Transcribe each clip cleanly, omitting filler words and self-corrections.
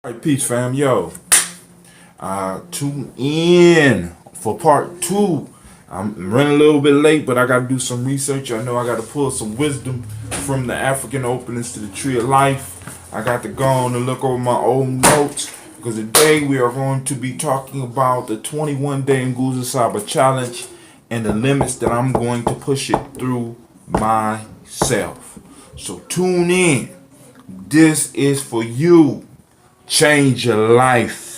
All right, peace, fam. Yo, tune in for part two. I'm running a little bit late, but I got to do some research. I know I got to pull some wisdom from the African openings to the Tree of Life. I got to go on and look over my old notes because today we are going to be talking about the 21-day Nguzo Saba challenge and the limits that I'm going to push it through myself. So tune in. This is for you. Change your life.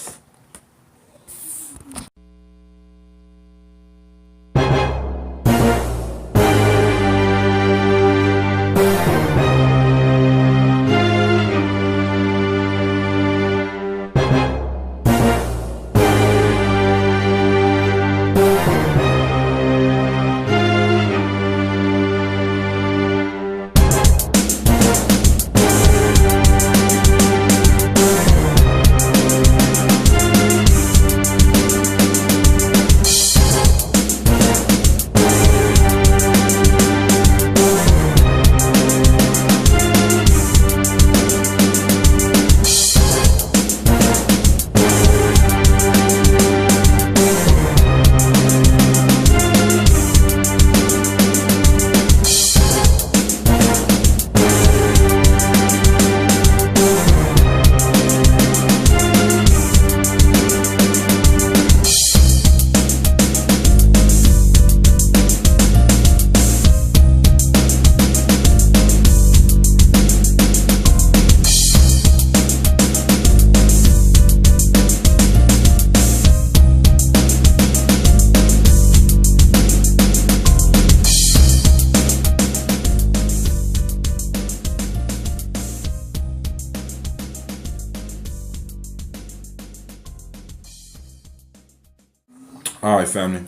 All right, family.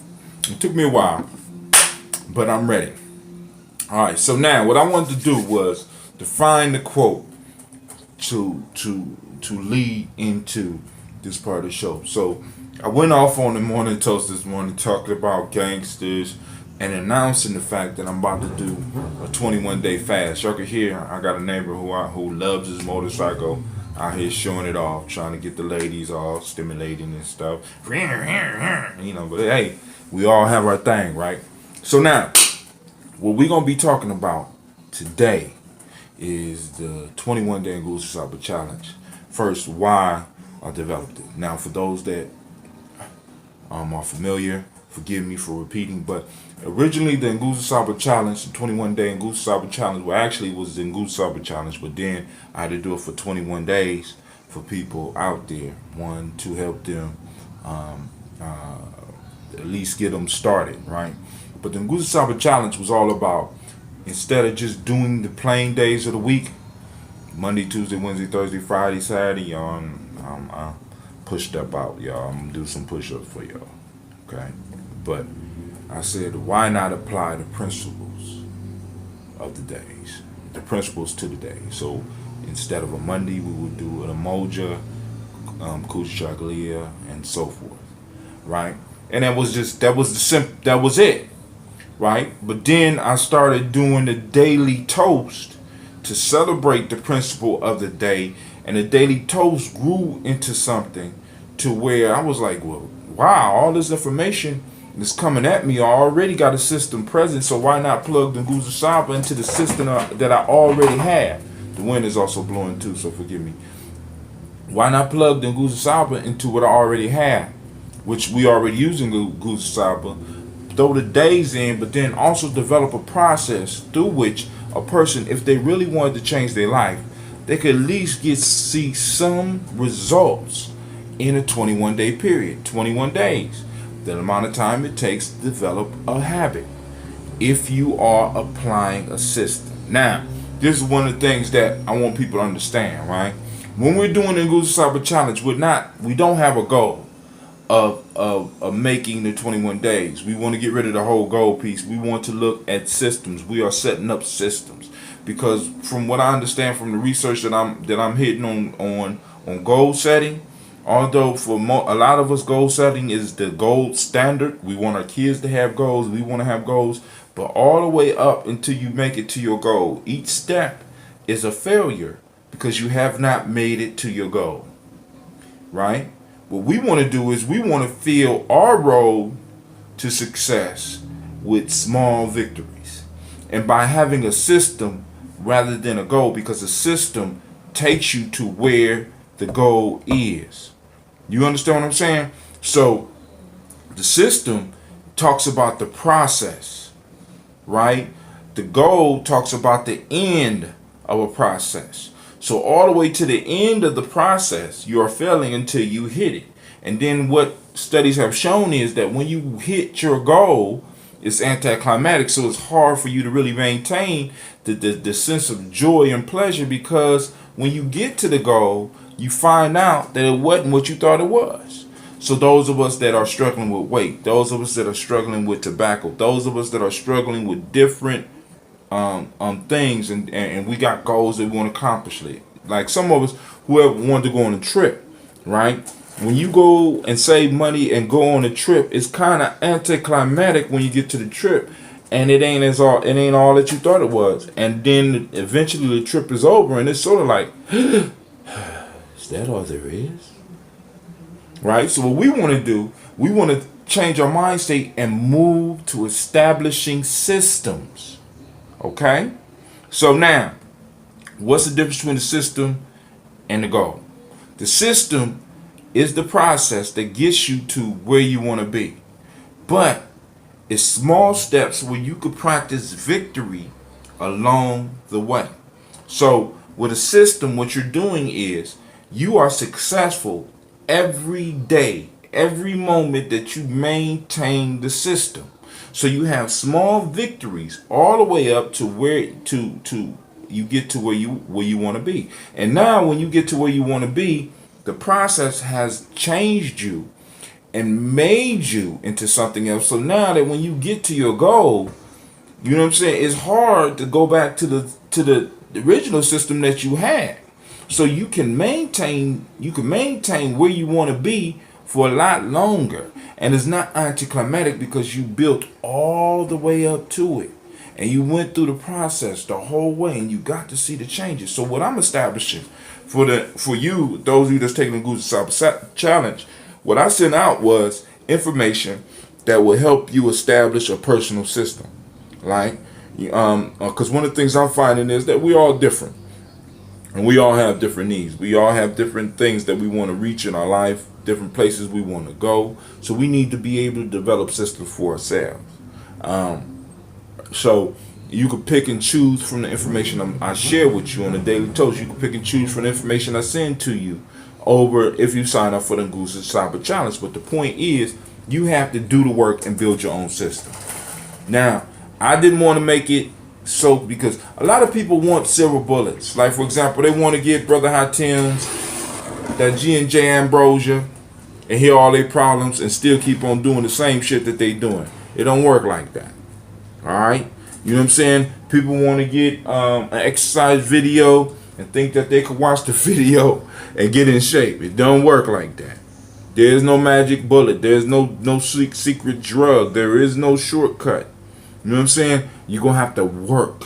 It took me a while, but I'm ready. All right. So now, what I wanted to do was define the quote to lead into this part of the show. So I went off on the morning toast this morning, talking about gangsters and announcing the fact that I'm about to do a 21-day fast. Y'all can hear I got a neighbor who loves his motorcycle out here showing it off, trying to get the ladies all stimulating and stuff. You know, but hey, we all have our thing, right? So now, what we're gonna be talking about today is the 21-day Nguzo Saba challenge. First, why I developed it. Now, for those that are familiar, forgive me for repeating, but originally the Nguzo Saba challenge, the 21-day Nguzo Saba challenge, well, actually it was the Nguzo Saba challenge, but then I had to do it for 21 days for people out there. One, to help them at least get them started, right? But the Nguzo Saba challenge was all about, instead of just doing the plain days of the week, Monday, Tuesday, Wednesday, Thursday, Friday, Saturday, y'all, I pushed up out, y'all. I'm gonna do some push-ups for y'all, okay? But I said, why not apply the principles of the days, the principles to the day? So instead of a Monday, we would do an Umoja, Kuchaglia, and so forth, right? And that was it, right? But then I started doing the daily toast to celebrate the principle of the day, and the daily toast grew into something to where I was like, well, wow, all this information is coming at me. I already got a system present, so why not plug the Nguzo Saba into the system that I already have? The wind is also blowing too, so forgive me. Why not plug the Nguzo Saba into what I already have, which we already using Nguzo Saba, throw the days in, but then also develop a process through which a person, if they really wanted to change their life, they could at least see some results in a 21-day period, 21 days, the amount of time it takes to develop a habit if you are applying a system. Now, this is one of the things that I want people to understand, right? When we're doing the Nguzo Saba challenge, we don't have a goal of making the 21 days. We want to get rid of the whole goal piece. We want to look at systems. We are setting up systems because from what I understand from the research that I'm hitting on goal setting, although for a lot of us goal setting is the gold standard. We want our kids to have goals. We want to have goals, but all the way up until you make it to your goal, each step is a failure because you have not made it to your goal. right? What we want to do is we want to fill our road to success with small victories. And by having a system rather than a goal, because a system takes you to where the goal is. You understand what I'm saying? So the system talks about the process, right? The goal talks about the end of a process. So all the way to the end of the process, you are failing until you hit it. And then what studies have shown is that when you hit your goal, it's anticlimactic. So it's hard for you to really maintain the sense of joy and pleasure, because when you get to the goal, you find out that it wasn't what you thought it was. So those of us that are struggling with weight, those of us that are struggling with tobacco, those of us that are struggling with different things, and we got goals that we want to accomplish. Like some of us, whoever wanted to go on a trip, right? When you go and save money and go on a trip, it's kind of anticlimactic when you get to the trip, and it ain't all that you thought it was. And then eventually the trip is over, and it's sort of like, is that all there is? Right? So what we want to do, we want to change our mind state and move to establishing systems. Okay? So now, what's the difference between the system and the goal? The system is the process that gets you to where you want to be. But it's small steps where you could practice victory along the way. So with a system, what you're doing is you are successful every day, every moment that you maintain the system. So you have small victories all the way up to where to you get to where you want to be. And now when you get to where you want to be, the process has changed you and made you into something else. So now that when you get to your goal, you know what I'm saying, it's hard to go back to the original system that you had. So you can maintain where you want to be for a lot longer. And it's not anticlimactic because you built all the way up to it. And you went through the process the whole way, and you got to see the changes. So what I'm establishing for you, those of you that's taking the Nguzo Saba challenge, what I sent out was information that will help you establish a personal system. Like, because one of the things I'm finding is that we're all different. And we all have different needs. We all have different things that we want to reach in our life, different places we want to go. So we need to be able to develop systems for ourselves. So you can pick and choose from the information I share with you on the Daily Toast. You can pick and choose from the information I send to you over if you sign up for the Nguzo Saba challenge. But the point is, you have to do the work and build your own system. Now, I didn't want to make it so, because a lot of people want silver bullets. Like, for example, they want to get Brother Hatim's, that G&J ambrosia, and hear all their problems and still keep on doing the same shit that they doing. It don't work like that. All right? You know what I'm saying? People want to get an exercise video and think that they could watch the video and get in shape. It don't work like that. There's no magic bullet. There's no secret drug. There is no shortcut. You know what I'm saying? You're going to have to work,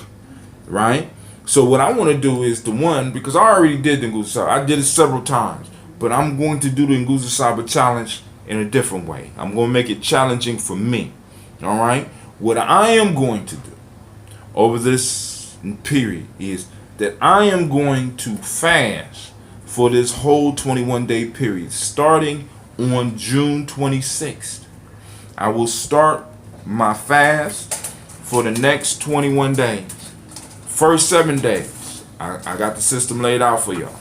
right? So what I want to do is because I already did the Nguzo Saba. I did it several times. But I'm going to do the Nguzo Saba challenge in a different way. I'm going to make it challenging for me, all right? What I am going to do over this period is that I am going to fast for this whole 21-day period, starting on June 26th. I will start my fast for the next 21 days. First 7 days, I got the system laid out for y'all.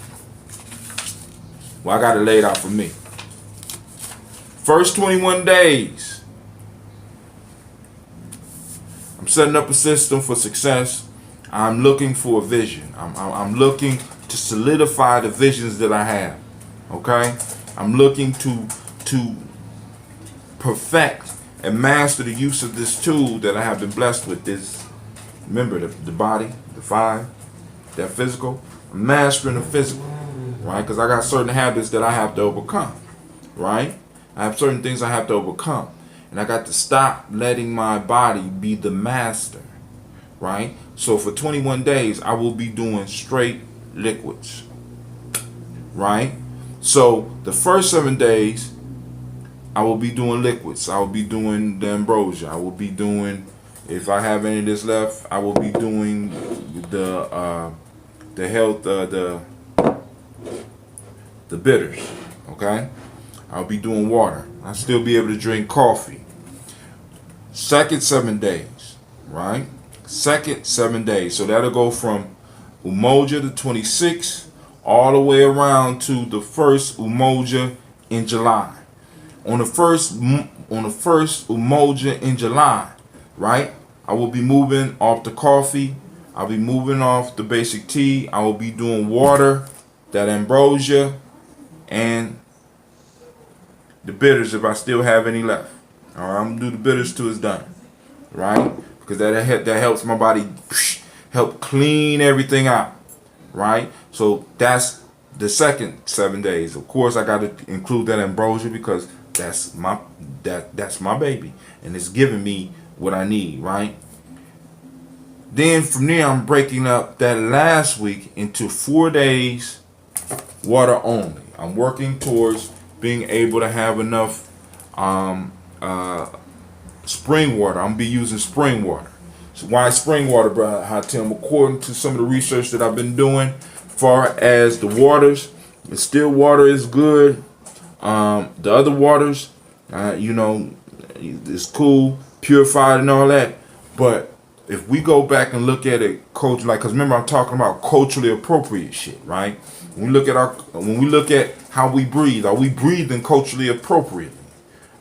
Well, I got it laid out for me. First 21 days, I'm setting up a system for success. I'm looking for a vision. I'm looking to solidify the visions that I have. Okay? I'm looking to perfect and master the use of this tool that I have been blessed with. This, remember, the body, the five, that physical. I'm mastering the physical, right? Because I got certain habits that I have to overcome, right? I have certain things I have to overcome. And I got to stop letting my body be the master, right? So for 21 days, I will be doing straight liquids, right? So the first 7 days, I will be doing liquids. I will be doing the ambrosia. I will be doing, if I have any of this left, I will be doing the health the bitters. Okay, I'll be doing water. I'll still be able to drink coffee. Second 7 days, right? Second 7 days. So that'll go from Umoja the 26th all the way around to the first Umoja in July. On the first Umoja in July, right? I will be moving off the coffee. I'll be moving off the basic tea. I will be doing water, that ambrosia, and the bitters if I still have any left. All right, I'm gonna do the bitters till it's done, right? Because that helps my body help clean everything out, right? So that's the second 7 days. Of course, I got to include that ambrosia because that's my baby, and it's giving me what I need, right? Then from there, I'm breaking up that last week into 4 days water only. I'm working towards being able to have enough spring water. I'm gonna be using spring water. So why spring water, bro? Hatim? According to some of the research that I've been doing, far as the waters, the still water is good. The other waters, it's cool, purified and all that. But if we go back and look at it culturally, like, cause remember I'm talking about culturally appropriate shit, right? When we look at how we breathe, are we breathing culturally appropriately?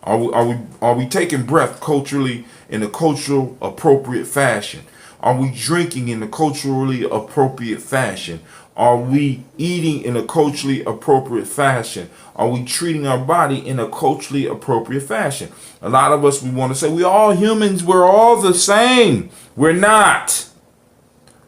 Are we taking breath culturally in a cultural appropriate fashion? Are we drinking in a culturally appropriate fashion? Are we eating in a culturally appropriate fashion? Are we treating our body in a culturally appropriate fashion? A lot of us, we want to say we're all humans, we're all the same. We're not.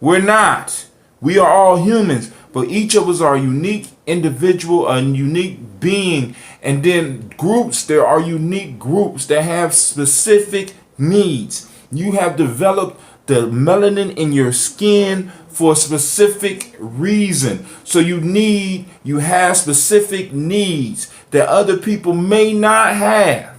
We're not. We are all humans, but each of us are a unique individual, a unique being. And then groups, there are unique groups that have specific needs. You have developed the melanin in your skin for a specific reason. So you have specific needs that other people may not have.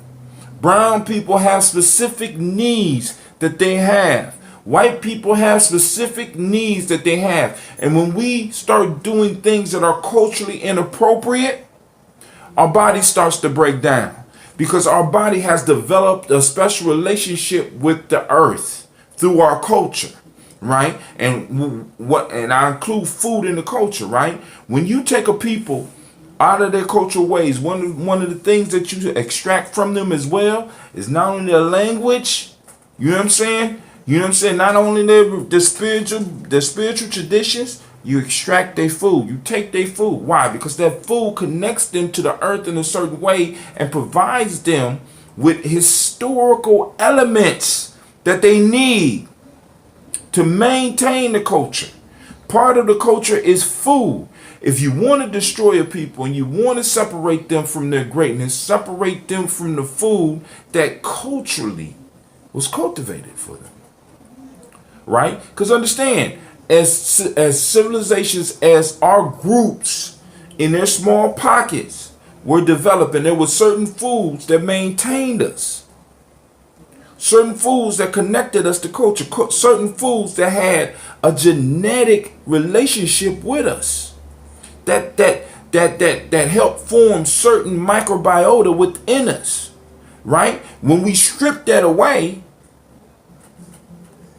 Brown people have specific needs that they have. White people have specific needs that they have. And when we start doing things that are culturally inappropriate, our body starts to break down. Because our body has developed a special relationship with the earth through our culture, right? And I include food in the culture, right? When you take a people out of their cultural ways, one of the things that you extract from them as well is not only their language, you know what I'm saying? You know what I'm saying? Not only their spiritual traditions, you extract their food. You take their food. Why? Because that food connects them to the earth in a certain way and provides them with historical elements that they need to maintain the culture. Part of the culture is food. If you want to destroy a people and you want to separate them from their greatness, separate them from the food that culturally was cultivated for them. Right? Because understand, as civilizations, as our groups in their small pockets were developing, there were certain foods that maintained us. Certain foods that connected us to culture. Certain foods that had a genetic relationship with us. That helped form certain microbiota within us. Right? When we strip that away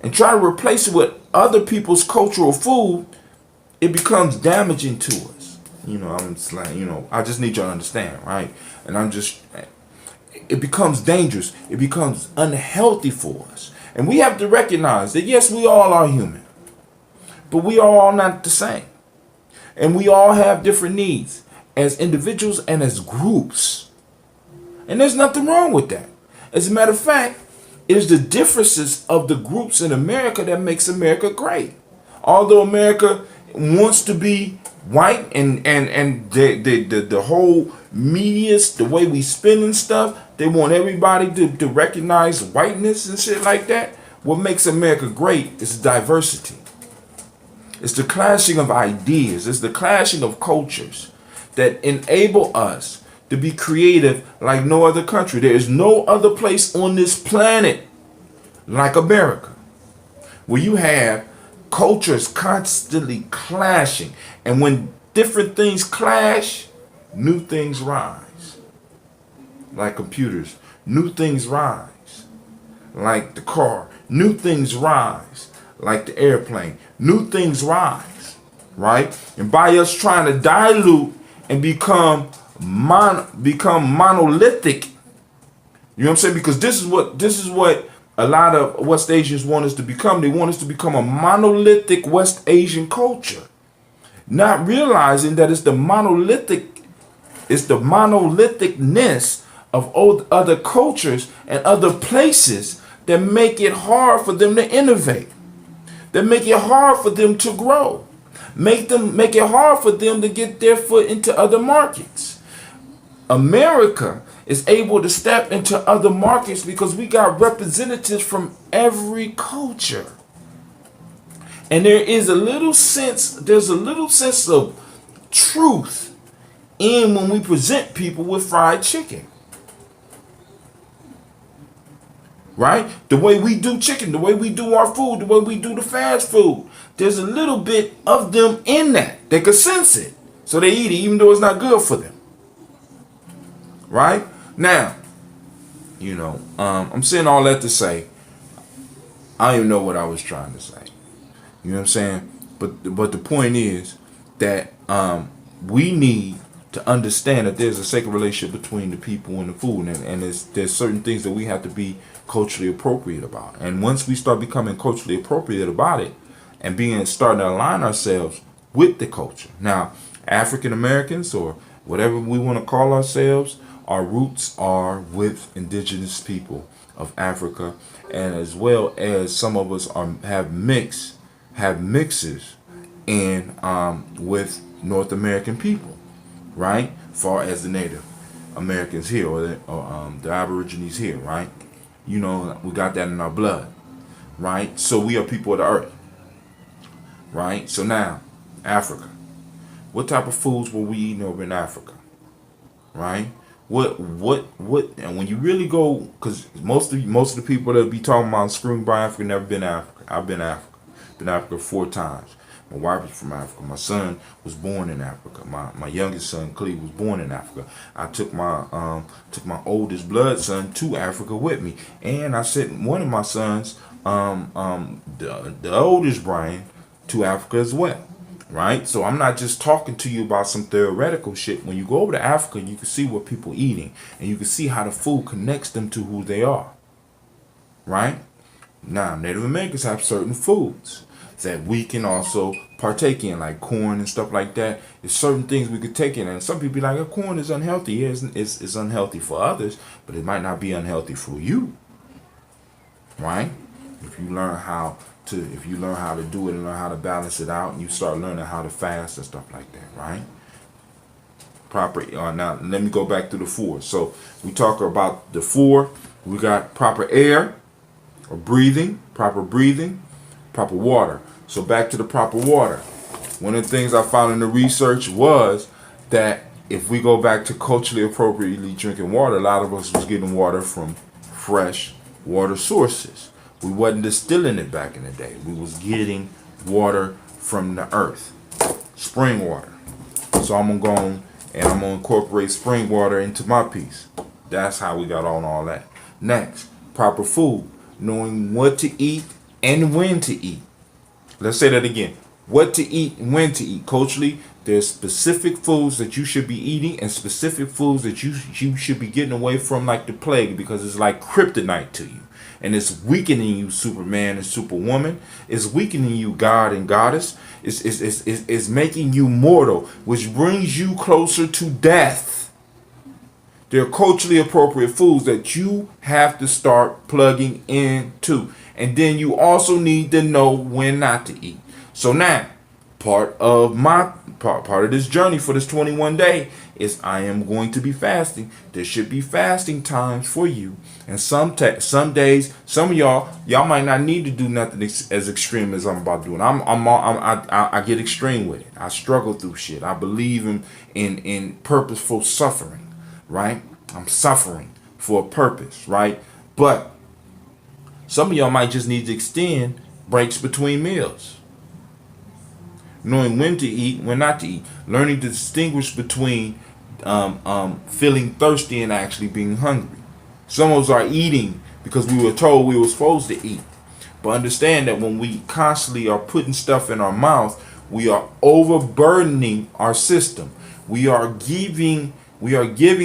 and try to replace it with other people's cultural food, it becomes damaging to us. I'm just like, I just need you to understand, right? And it becomes dangerous. It becomes unhealthy for us. And we have to recognize that, yes, we all are human, but we are all not the same. And we all have different needs as individuals and as groups. And there's nothing wrong with that. As a matter of fact, it is the differences of the groups in America that makes America great. Although America wants to be white and the whole media, the way we spin and stuff, they want everybody to recognize whiteness and shit like that. What makes America great is diversity. It's the clashing of ideas. It's the clashing of cultures. that enable us to be creative like no other country. There is no other place on this planet like America, where you have cultures constantly clashing. And when different things clash, new things rise. Like computers, new things rise. Like the car, new things rise. Like the airplane, new things rise. Right? And by us trying to dilute and become monolithic, you know what I'm saying? Because this is what a lot of West Asians want us to become. They want us to become a monolithic West Asian culture, not realizing that it's the monolithicness of other cultures and other places that make it hard for them to innovate, that make it hard for them to grow, make it hard for them to get their foot into other markets. America is able to step into other markets because we got representatives from every culture. And there's a little sense of truth in when we present people with fried chicken. Right? The way we do chicken, the way we do our food, the way we do the fast food. There's a little bit of them in that. They can sense it. So they eat it even though it's not good for them. Right? Now, I'm saying all that to say, I don't even know what I was trying to say. You know what I'm saying? But the point is that we need to understand that there's a sacred relationship between the people and the food, and there's certain things that we have to be culturally appropriate about. And once we start becoming culturally appropriate about it and starting to align ourselves with the culture. Now, African Americans, or whatever we want to call ourselves, our roots are with indigenous people of Africa, and as well as some of us have mixes in with North American people, right? Far as the Native Americans here, or the Aborigines here, right? We got that in our blood, right? So we are people of the earth, right? So now, Africa. What type of foods were we eating over in Africa, right? What, and when you really go, because most of the people that be talking about screwing by Africa never been to Africa. I've been to Africa. Been to Africa 4 times. My wife is from Africa. My son was born in Africa. My youngest son, Cleve, was born in Africa. I took my oldest blood son to Africa with me, and I sent one of my sons, the oldest Brian, to Africa as well. Right? So I'm not just talking to you about some theoretical shit. When you go over to Africa, you can see what people eating, and you can see how the food connects them to who they are. Right? Now, Native Americans have certain foods that we can also partake in, like corn and stuff like that. There's certain things we could take in, and some people be like, corn is unhealthy. Yeah, it's unhealthy for others, but it might not be unhealthy for you. Right? If you learn how to do it and learn how to balance it out, and you start learning how to fast and stuff like that, right? Now let me go back to the 4. So we talk about the 4. We got proper air or breathing, proper water. So back to the proper water. One of the things I found in the research was that if we go back to culturally appropriately drinking water, a lot of us was getting water from fresh water sources. We wasn't distilling it back in the day. We was getting water from the earth, spring water. So I'm gonna incorporate spring water into my piece. That's how we got on all that. Next, proper food, knowing what to eat and when to eat. Let's say that again. What to eat and when to eat. Culturally, there's specific foods that you should be eating and specific foods that you should be getting away from, like the plague, because it's like kryptonite to you. And it's weakening you, Superman and Superwoman. It's weakening you, God and Goddess. It's making you mortal, which brings you closer to death. They're culturally appropriate foods that you have to start plugging into. And then you also need to know when not to eat. So now, part of this journey for this 21 day is I am going to be fasting. There should be fasting times for you. And some days, some of y'all might not need to do nothing as extreme as I'm about to do. And I get extreme with it. I struggle through shit. I believe in purposeful suffering, right? I'm suffering for a purpose, right? But some of y'all might just need to extend breaks between meals. Knowing when to eat, when not to eat. Learning to distinguish between feeling thirsty and actually being hungry. Some of us are eating because we were told we were supposed to eat. But understand that when we constantly are putting stuff in our mouth, we are overburdening our system. We are giving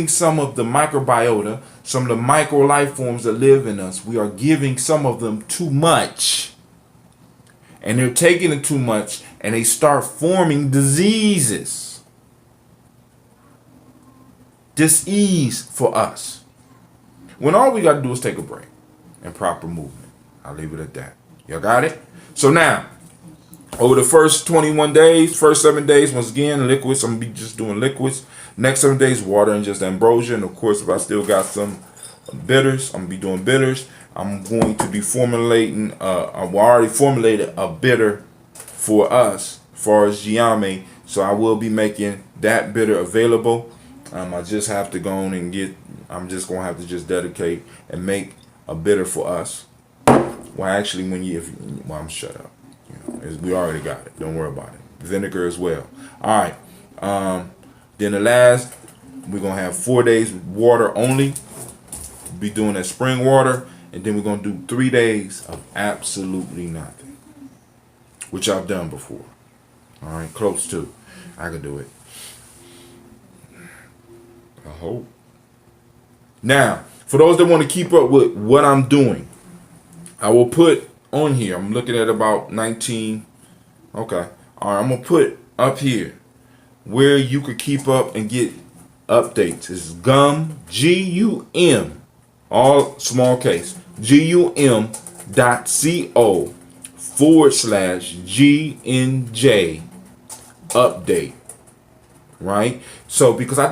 some of the microbiota, some of the micro life forms that live in us, we are giving some of them too much. And they're taking it too much and they start forming diseases. Dis-ease for us. When all we got to do is take a break and proper movement. I'll leave it at that. Y'all got it? So now, over the first 21 days, first 7 days, once again, liquids. I'm going to be just doing liquids. Next 7 days, water and just ambrosia. And of course, if I still got some bitters, I'm going to be doing bitters. I'm going to be formulating, I've already formulated a bitter for us, as far as gye-nyame. So I will be making that bitter available. I just have to go on and I'm just going to have to just dedicate and make a bitter for us. Well, actually, I'm shut up. We already got it. Don't worry about it. Vinegar as well. All right. Then the last, we're going to have 4 days with water only. Be doing that spring water. And then we're going to do 3 days of absolutely nothing. Which I've done before. All right. Close to. I can do it. I hope. Now, for those that want to keep up with what I'm doing, I will put on here. I'm looking at about 19. Okay. All right. I'm going to put up here where you could keep up and get updates. It's Gum, all small case, gum.co/GNJ update. Right? So because I'm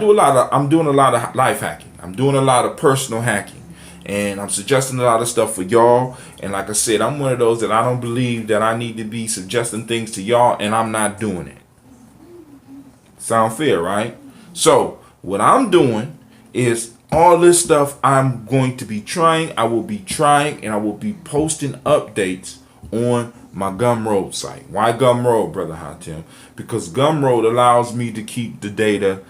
doing a lot of life hacking. I'm doing a lot of personal hacking. And I'm suggesting a lot of stuff for y'all. And like I said, I'm one of those that I don't believe that I need to be suggesting things to y'all and I'm not doing it. Sound fair, right? So what I'm doing is all this stuff I'm going to be trying. I will be trying and I will be posting updates on my Gumroad site. Why Gumroad, Brother Hatim? Because Gumroad allows me to keep the data.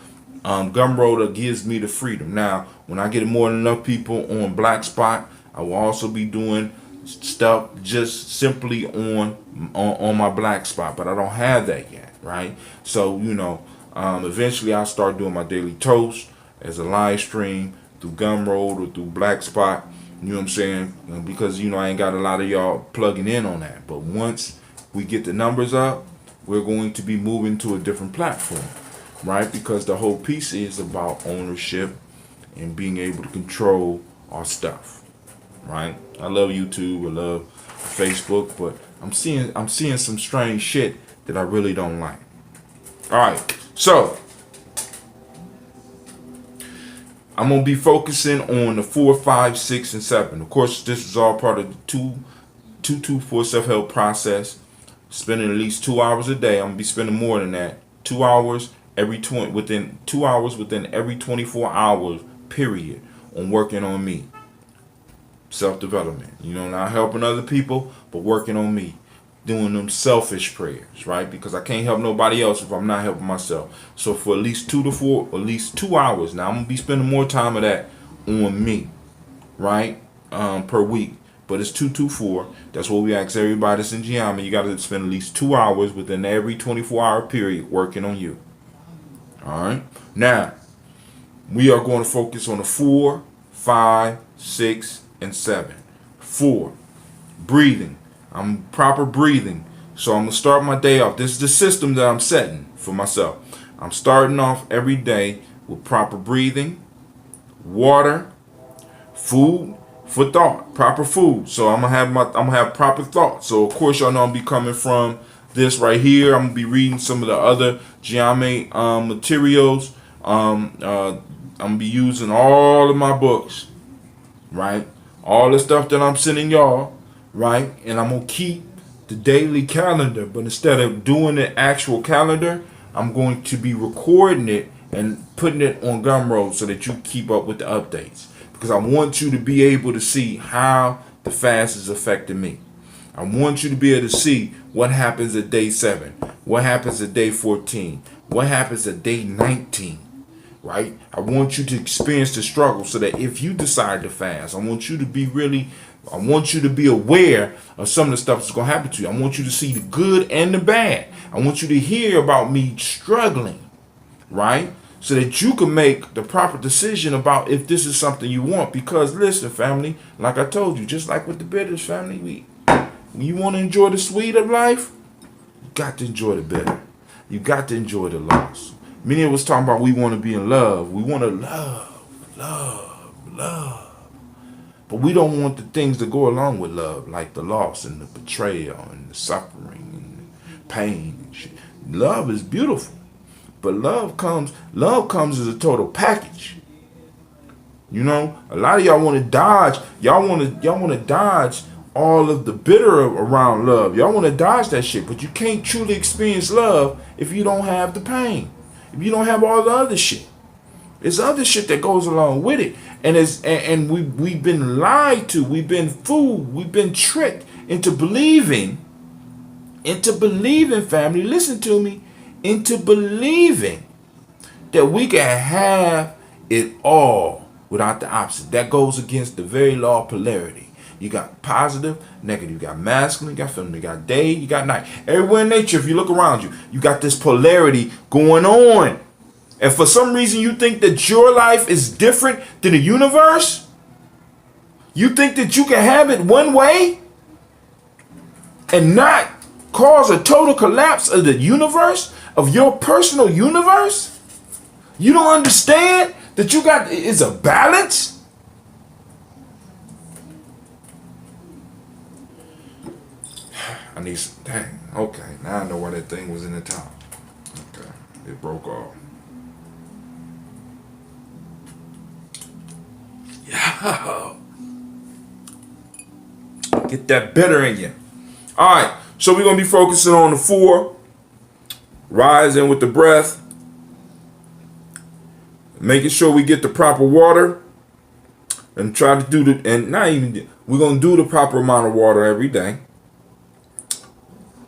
Gumroad gives me the freedom. Now, when I get more than enough people on Black Spot, I will also be doing stuff just simply on my Black Spot, but I don't have that yet, right? So, eventually I'll start doing my daily toast as a live stream through Gumroad or through Black Spot. You know what I'm saying? Because, I ain't got a lot of y'all plugging in on that. But once we get the numbers up, we're going to be moving to a different platform, right? Because the whole piece is about ownership and being able to control our stuff, right? I love YouTube, I love Facebook, but I'm seeing some strange shit that I really don't like. All right, so I'm going to be focusing on the 4, 5, 6, and 7. Of course, this is all part of the 224 self-help process. Spending at least 2 hours a day. I'm going to be spending more than that. 2 hours within 2 hours within every 24 hours period on working on me. Self-development. Not helping other people, but working on me. Doing them selfish prayers, right? Because I can't help nobody else if I'm not helping myself. So for at least 2 hours, now I'm going to be spending more time of that on me, right? Per week. But it's 224. That's what we ask everybody that's in gye-nyame. You got to spend at least 2 hours within every 24-hour period working on you. All right? Now, we are going to focus on the 4, 5, 6, and 7. 4, breathing. I'm proper breathing. So I'm going to start my day off. This is the system that I'm setting for myself. I'm starting off every day with proper breathing, water, food for thought, proper food. So I'm gonna have proper thought. So of course y'all know I'm be coming from this right here. I'm gonna be reading some of the other gye-nyame materials I'm gonna be using all of my books, right? All the stuff that I'm sending y'all, right? And I'm gonna keep the daily calendar, but instead of doing the actual calendar, I'm going to be recording it and putting it on Gumroad so that you keep up with the updates. Because I want you to be able to see how the fast is affecting me. I want you to be able to see what happens at day 7, what happens at day 14, what happens at day 19. Right? I want you to experience the struggle so that if you decide to fast, I want you to be aware of some of the stuff that's going to happen to you. I want you to see the good and the bad. I want you to hear about me struggling, right? So that you can make the proper decision about if this is something you want. Because listen, family, like I told you, just like with the bitters, family, when you want to enjoy the sweet of life, you got to enjoy the bitter. You got to enjoy the loss. Many of us talking about we want to be in love. We want to love. But we don't want the things that go along with love, like the loss and the betrayal and the suffering and the pain and shit. Love is beautiful, but love comes as a total package. You know, a lot of y'all want to dodge. Y'all want to dodge all of the bitter around love. Y'all want to dodge that shit, but you can't truly experience love if you don't have the pain. If you don't have all the other shit. There's other shit that goes along with it. And we've been lied to, we've been fooled, we've been tricked into believing, family, listen to me, into believing that we can have it all without the opposite. That goes against the very law of polarity. You got positive, negative, you got masculine, you got feminine, you got day, you got night. Everywhere in nature, if you look around you, you got this polarity going on. And for some reason you think that your life is different than the universe? You think that you can have it one way and not cause a total collapse of the universe, of your personal universe? You don't understand that you got is a balance? I need some, dang, okay, now I know why that thing was in the top. Okay, it broke off. Yeah. Get that bitter in you. All right, so we're going to be focusing on the 4. Rising with the breath. Making sure we get the proper water. And try to do we're going to do the proper amount of water every day.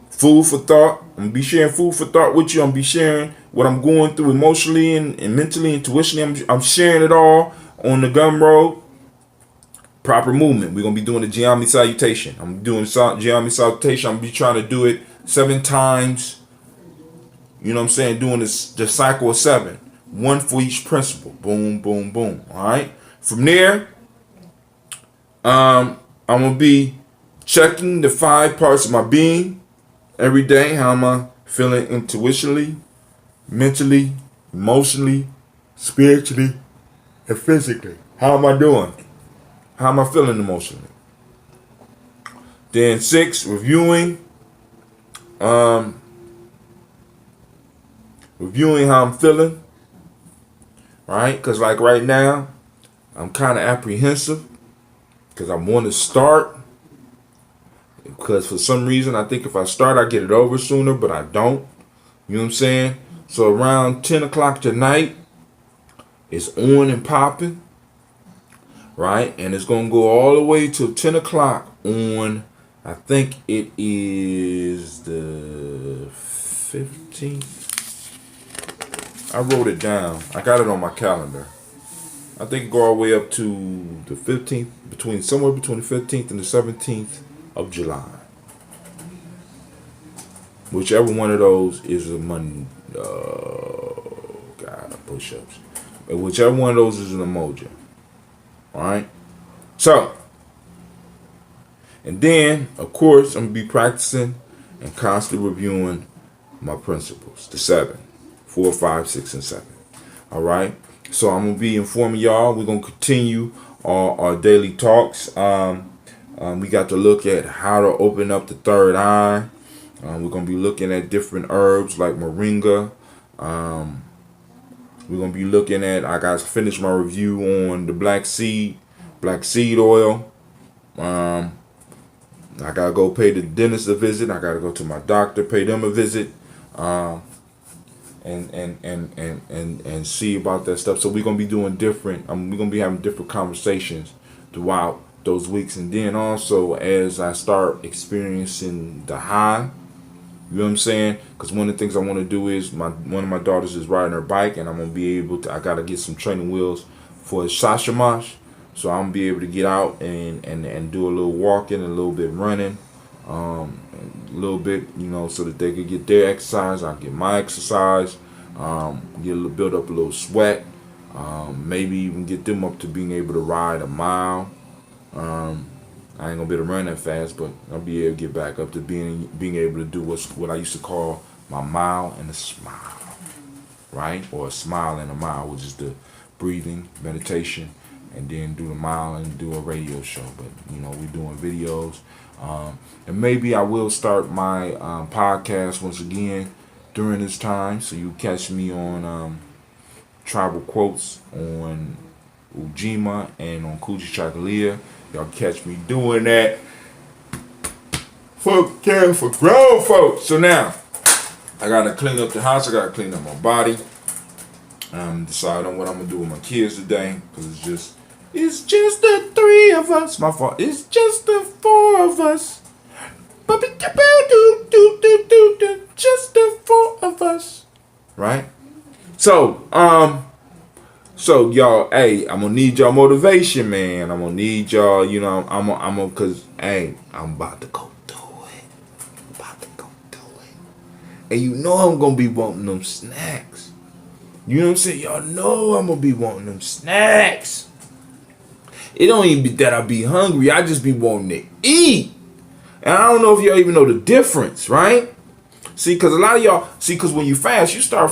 Food for thought. I'm going to be sharing food for thought with you. I'm going to be sharing what I'm going through emotionally and mentally, intuitionally. I'm sharing it all on the Gumroad. Proper movement. We're going to be doing the gye-nyame salutation. I'm doing gye-nyame salutation. I'm going to be trying to do it 7 times. You know what I'm saying? Doing the cycle of 7. 1 for each principle. Boom, boom, boom. All right. From there, I'm going to be checking the 5 parts of my being. Every day, how am I feeling intuitionally, mentally, emotionally, spiritually, and physically? How am I doing? How am I feeling emotionally? Then 6, reviewing how I'm feeling. Right? Because like right now, I'm kind of apprehensive because I want to start. Because for some reason, I think if I start, I get it over sooner, but I don't. You know what I'm saying? So around 10 o'clock tonight, it's on and popping. Right? And it's going to go all the way till 10 o'clock on, I think it is the 15th. I wrote it down. I got it on my calendar. I think it go all the way up to the 15th, somewhere between the 15th and the 17th of July. Whichever one of those is a Monday. Oh, God, push-ups. Whichever one of those is an emoji. Alright? So, and then, of course, I'm going to be practicing and constantly reviewing my principles. The 7. 4, 5, 6, and 7. Alright? So I'm going to be informing y'all. We're going to continue our daily talks. We got to look at how to open up the third eye. We're going to be looking at different herbs like moringa, We're gonna be looking at. I got to finish my review on the black seed oil. I gotta go pay the dentist a visit. I gotta go to my doctor, pay them a visit, and see about that stuff. So we're gonna be doing different. We're gonna be having different conversations throughout those weeks, and then also as I start experiencing the high. You know what I'm saying? Because one of the things I want to do is one of my daughters is riding her bike, and I'm gonna be able to. I gotta get some training wheels for a shashamash, so I'm gonna be able to get out and do a little walking, a little bit running, a little bit, so that they could get their exercise. I get my exercise, build up a little sweat, maybe even get them up to being able to ride a mile. I ain't gonna be able to run that fast, but I'll be able to get back up to being able to do what I used to call my mile and a smile, right? Or a smile and a mile, which is the breathing, meditation, and then do the mile and do a radio show. But we're doing videos, and maybe I will start my podcast once again during this time. So you catch me on Tribal Quotes on Ujima and on Kuji Chakalia. Y'all catch me doing that for grown folks. So now I gotta clean up the house. I gotta clean up my body. Decide on what I'm gonna do with my kids today, because it's just the three of us. My fault. It's just the four of us. Just the four of us. Right? So y'all, hey, I'm gonna need y'all motivation, man. I'm gonna need y'all, cause hey, I'm about to go do it. And I'm gonna be wanting them snacks. You know what I'm saying? Y'all know I'm gonna be wanting them snacks. It don't even be that I be hungry. I just be wanting to eat. And I don't know if y'all even know the difference, right? See, because a lot of y'all, because when you fast, you start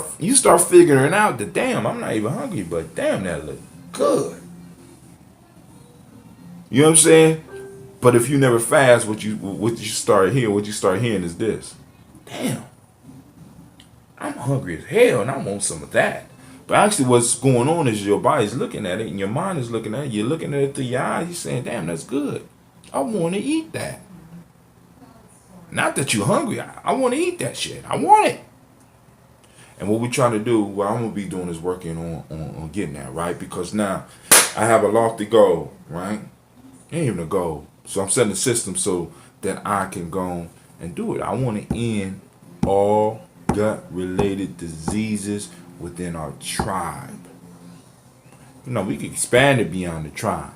figuring out that, damn, I'm not even hungry, but damn, that look good. You know what I'm saying? But if you never fast, what you start hearing is this. Damn, I'm hungry as hell, and I want some of that. But actually what's going on is your body's looking at it, and your mind is looking at it. You're looking at it through your eyes. You're saying, damn, that's good. I want to eat that. Not that you're hungry. I want to eat that shit. I want it. And what we're trying to do, what I'm going to be doing is working on getting that, right? Because now I have a lofty goal, right? Ain't even a goal. So I'm setting a system so that I can go and do it. I want to end all gut-related diseases within our tribe. We can expand it beyond the tribe.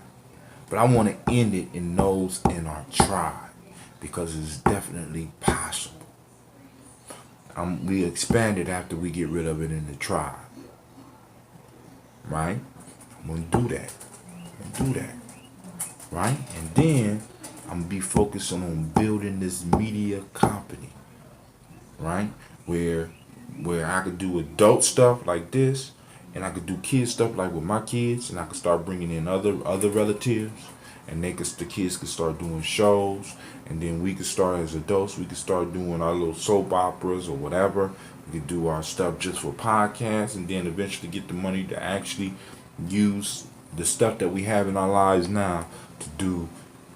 But I want to end it in those in our tribe. Because it's definitely possible. We expand it after we get rid of it in the tribe. Right? I'm going to do that. Right? And then I'm going to be focusing on building this media company. Right? Where I could do adult stuff like this. And I could do kid stuff like with my kids. And I could start bringing in other relatives. And the kids could start doing shows, and then we could start as adults. We could start doing our little soap operas or whatever. We could do our stuff just for podcasts, and then eventually get the money to actually use the stuff that we have in our lives now to do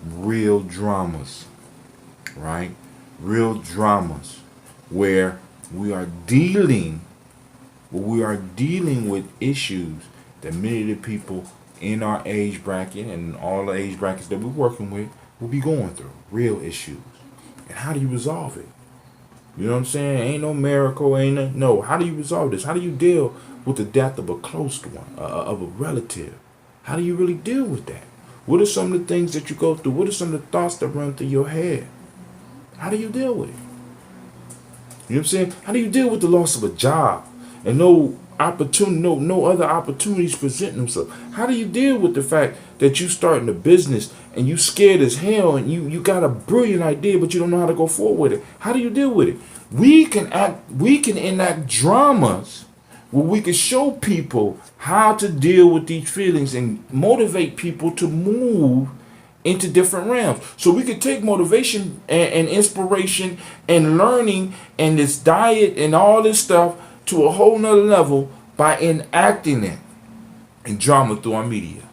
real dramas, right? Real dramas where we are dealing with issues that many of the people in our age bracket and all the age brackets that we're working with will be going through real issues. And how do you resolve it? You know what I'm saying? Ain't no miracle, no. How do you resolve this? How do you deal with the death of a close one, of a relative? How do you really deal with that? What are some of the things that you go through? What are some of the thoughts that run through your head? How do you deal with it? You know what I'm saying? How do you deal with the loss of a job and no other opportunities present themselves? How do you deal with the fact that you starting a business and you scared as hell and you got a brilliant idea but you don't know how to go forward with it? How do you deal with it? We can enact dramas where we can show people how to deal with these feelings and motivate people to move into different realms. So we could take motivation and inspiration and learning and this diet and all this stuff to a whole nother level by enacting it in drama through our media,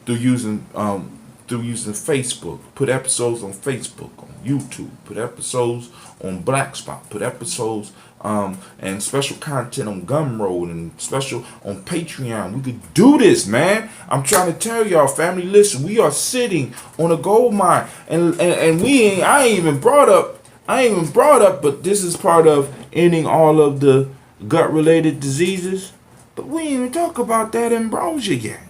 through using Facebook, put episodes on Facebook, on YouTube, put episodes on Black Spot, put episodes and special content on Gumroad and special on Patreon. We could do this, man. I'm trying to tell y'all, family. Listen, we are sitting on a gold mine, and I ain't even brought up, but this is part of ending all of the gut-related diseases. But we ain't even talk about that ambrosia yet.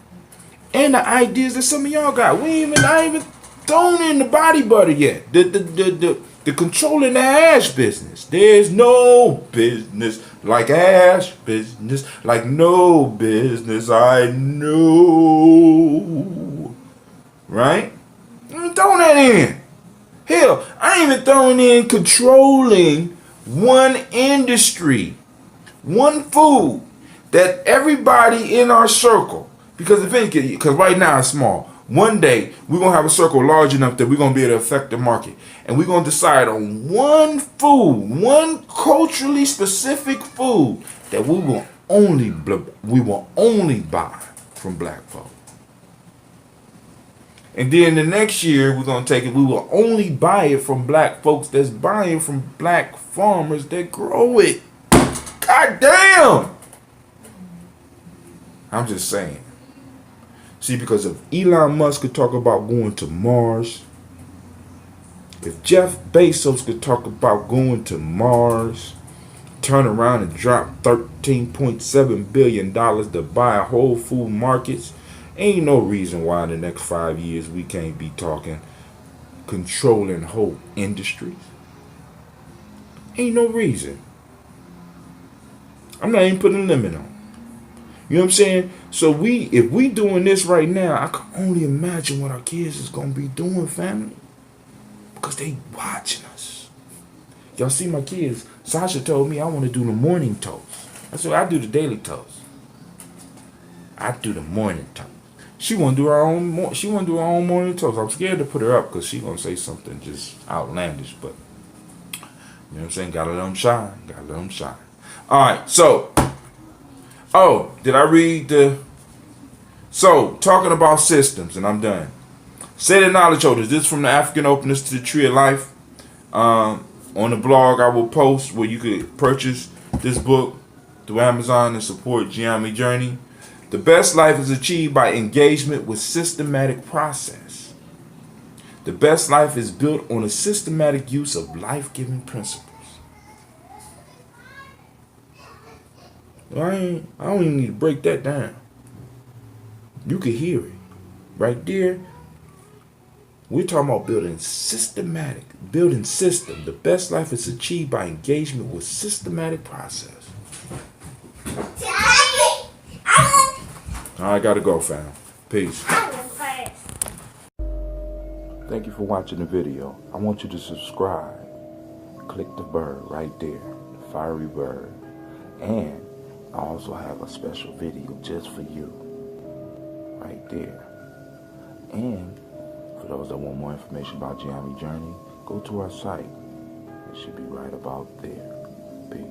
And the ideas that some of y'all got. I ain't even thrown in the body butter yet. The controlling the ash business. There's no business like ash business, like no business I know. Right? I'm throwing that in. Hell, I ain't even throwing in controlling one industry, one food that everybody in our circle. Because right now it's small. One day we're gonna have a circle large enough that we're gonna be able to affect the market, and we're gonna decide on one food, one culturally specific food that we will only buy from black folk. And then the next year we're gonna take it. We will only buy it from black folks that's buying from black farmers that grow it. God damn! I'm just saying. See, because if Elon Musk could talk about going to Mars, if Jeff Bezos could talk about going to Mars, turn around and drop $13.7 billion to buy Whole Food markets, ain't no reason why in the next 5 years we can't be talking controlling whole industries. Ain't no reason. I'm not even putting a limit on. You know what I'm saying? So if we doing this right now, I can only imagine what our kids is gonna be doing, family. Because they watching us. Y'all see my kids. Sasha told me I want to do the morning toast. That's what I do, the daily toast. I do the morning toast. She want to do her own morning toast. I'm scared to put her up because she gonna say something just outlandish. But you know what I'm saying? Gotta let them shine. Gotta let them shine. All right. So, did I read talking about systems, and I'm done. Say the knowledge holders. This is from the African Openness to the Tree of Life. On the blog, I will post where you could purchase this book through Amazon and support gye-nyame journey. The best life is achieved by engagement with systematic process. The best life is built on a systematic use of life-giving principles. I don't even need to break that down. You can hear it right there. We're talking about building system. The best life is achieved by engagement with systematic process. I gotta go, fam. Peace. Thank you for watching the video. I want you to subscribe. Click the bird right there, the fiery bird. And I also have a special video just for you, right there. And for those that want more information about gye-nyame journey, go to our site. It should be right about there.